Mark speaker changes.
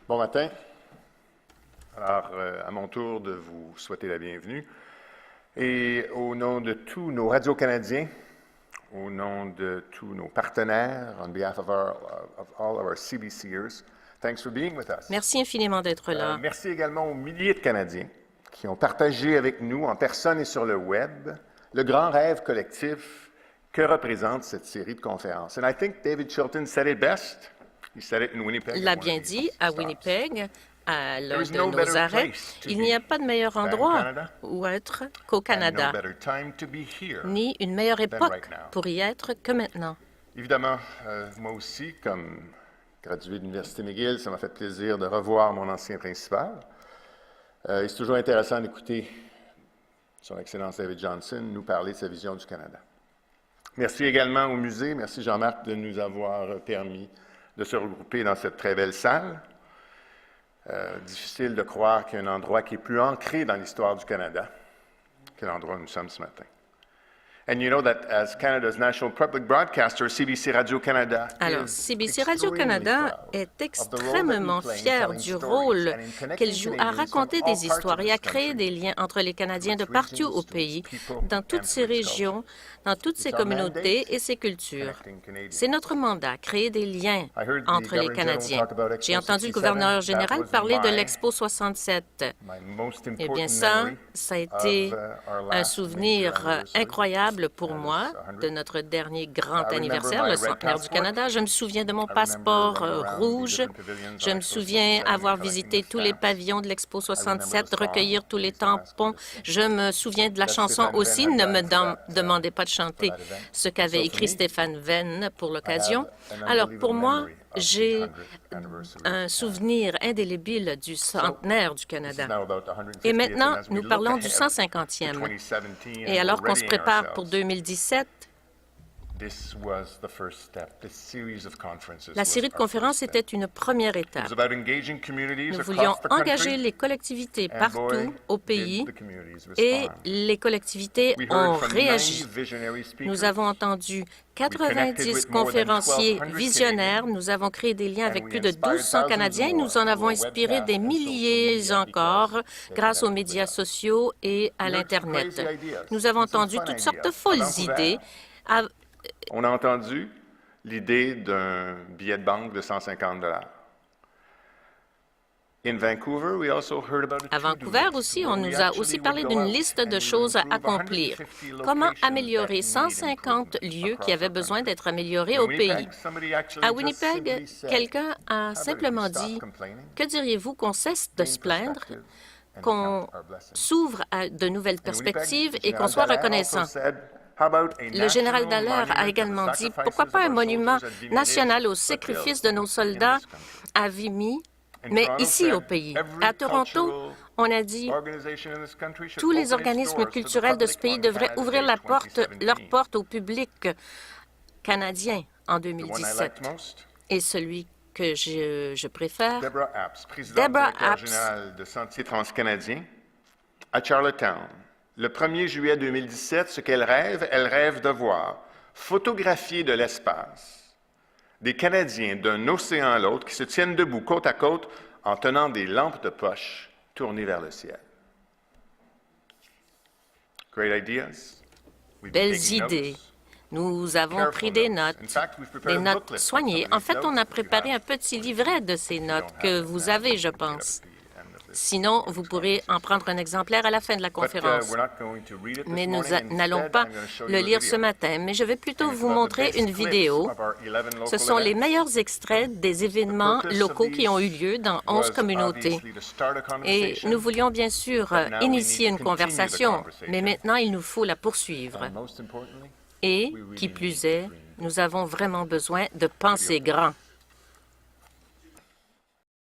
Speaker 1: Bon matin. Alors, à mon tour de vous souhaiter la bienvenue. Et au nom de tous nos radios-canadiens, au nom de tous nos partenaires, on behalf of all of our CBCers, thanks for being with us.
Speaker 2: Merci infiniment d'être là.
Speaker 1: Merci également aux milliers de Canadiens qui ont partagé avec nous, en personne et sur le web, le grand rêve collectif que représente cette série de conférences. And I think David Chilton said it best. He said it in Winnipeg.
Speaker 2: L'a bien dit à Winnipeg, à l'un de nos arrêts. Il n'y a pas de meilleur endroit où être qu'au Canada, ni une meilleure époque pour y être que maintenant.
Speaker 1: Évidemment, moi aussi, comme gradué de l'Université McGill, ça m'a fait plaisir de revoir mon ancien principal. Et c'est toujours intéressant d'écouter Son Excellence David Johnston nous parler de sa vision du Canada. Merci également au musée, merci Jean-Marc de nous avoir permis de se regrouper dans cette très belle salle. Difficile de croire qu'il y a un endroit qui est plus ancré dans l'histoire du Canada que l'endroit où nous sommes ce matin. And you know that as Canada's national public broadcaster, CBC Radio-Canada
Speaker 2: Alors, CBC Radio-Canada est extrêmement fier du rôle qu'elle joue à raconter des histoires et à créer des liens entre les Canadiens de partout au pays, dans toutes ces régions, dans toutes ces communautés et ces cultures. C'est notre mandat, créer des liens entre les Canadiens. J'ai entendu le gouverneur général parler de l'Expo 67. Eh bien, ça a été un souvenir incroyable pour moi de notre dernier grand anniversaire, le centenaire du Canada. Je me souviens de mon passeport rouge. Je me souviens avoir visité tous les pavillons de l'Expo 67, recueillir tous les tampons. Je me souviens de la chanson aussi. Ne me demandez pas de chanter ce qu'avait écrit Stéphane Venn pour l'occasion. Alors, pour moi, j'ai un souvenir indélébile du centenaire du Canada. Et maintenant, nous parlons du 150e. Et alors qu'on se prépare pour 2017, la série de conférences était une première étape. Nous voulions engager les collectivités partout au pays et les collectivités ont réagi. Nous avons entendu 90 conférenciers visionnaires. Nous avons créé des liens avec plus de 1200 Canadiens. Nous en avons inspiré des milliers encore grâce aux médias sociaux et à l'Internet. Nous avons entendu toutes sortes de folles idées.
Speaker 1: On a entendu l'idée d'un billet de banque de 150 $. À
Speaker 2: Vancouver aussi, on nous a aussi parlé d'une liste de choses à accomplir. Comment améliorer 150 lieux qui avaient besoin d'être améliorés au pays? À Winnipeg, quelqu'un a simplement dit, que diriez-vous qu'on cesse de se plaindre, qu'on s'ouvre à de nouvelles perspectives et qu'on soit reconnaissant? Le général Dallaire a également dit, pourquoi pas un monument national au sacrifice de nos soldats à Vimy, mais ici au pays. À Toronto, on a dit, tous les organismes culturels de ce pays devraient ouvrir leurs portes au public canadien en 2017. Et celui que je préfère,
Speaker 1: Deborah Apps, présidente
Speaker 2: Deborah
Speaker 1: nationale de Sentiers transcanadiens à Charlottetown. Le 1er juillet 2017, ce qu'elle rêve de voir photographier de l'espace des Canadiens d'un océan à l'autre qui se tiennent debout côte à côte en tenant des lampes de poche tournées vers le ciel. Great ideas.
Speaker 2: Belles idées. Nous avons pris des notes soignées. En fait, on a préparé un petit livret de ces notes que vous avez, je pense. Sinon, vous pourrez en prendre un exemplaire à la fin de la conférence. Mais nous n'allons pas le lire ce matin, mais je vais plutôt vous montrer une vidéo. Ce sont les meilleurs extraits des événements locaux qui ont eu lieu dans 11 communautés. Et nous voulions bien sûr initier une conversation, mais maintenant, il nous faut la poursuivre. Et, qui plus est, nous avons vraiment besoin de penser grand.